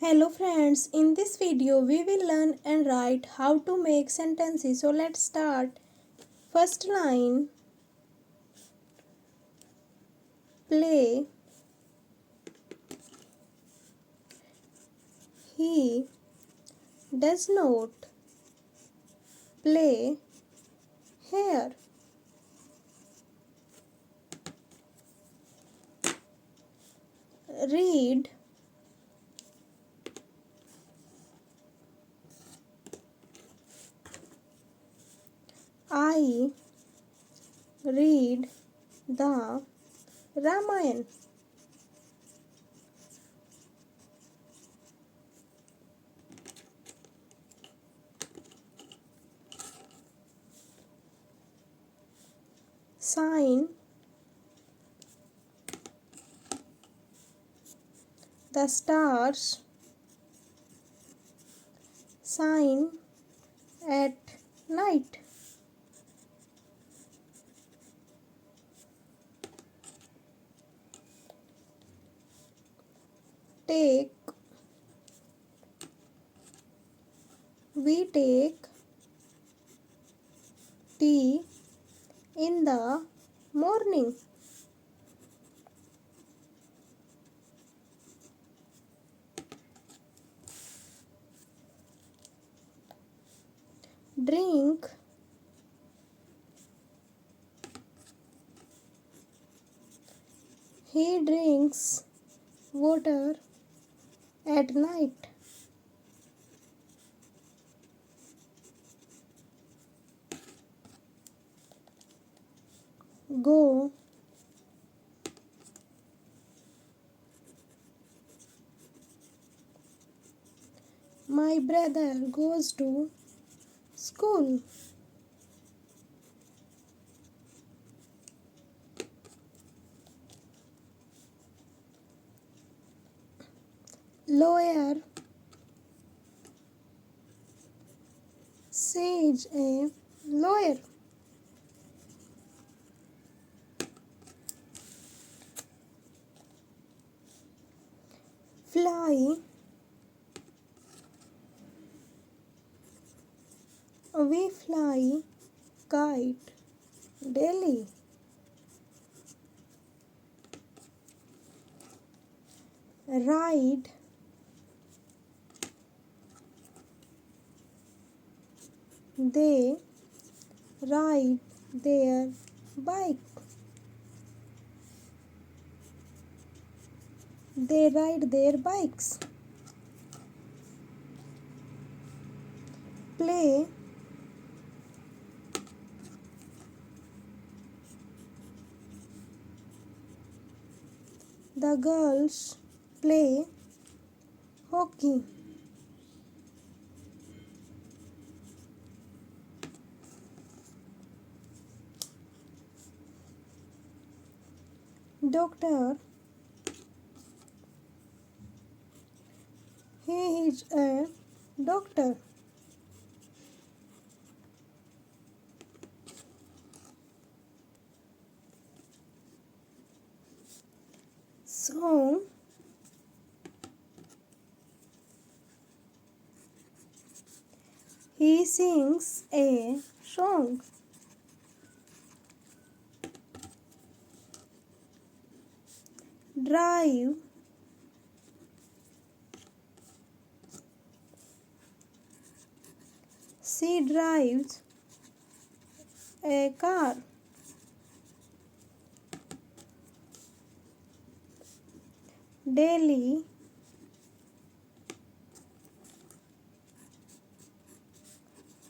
Hello friends, in this video we will learn and write how to make sentences. So let's start. First line, play. He does not play here. Read. I read the Ramayana. Sign the stars. Sign at night. Take. We take tea in the morning. Drink. He drinks water at night. Go. My brother goes to school. Lawyer. She is a lawyer. Fly. We fly kite daily. Ride. They ride their bike. They ride their bikes. Play. The girls play hockey. Doctor. He is a doctor. So, he sings a song. Drive. She drives a car. Daily.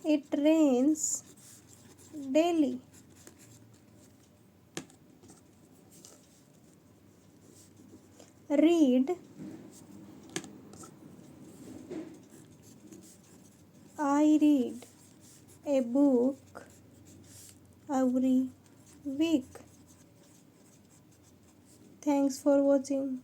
It rains daily. Read. I read a book every week. Thanks for watching.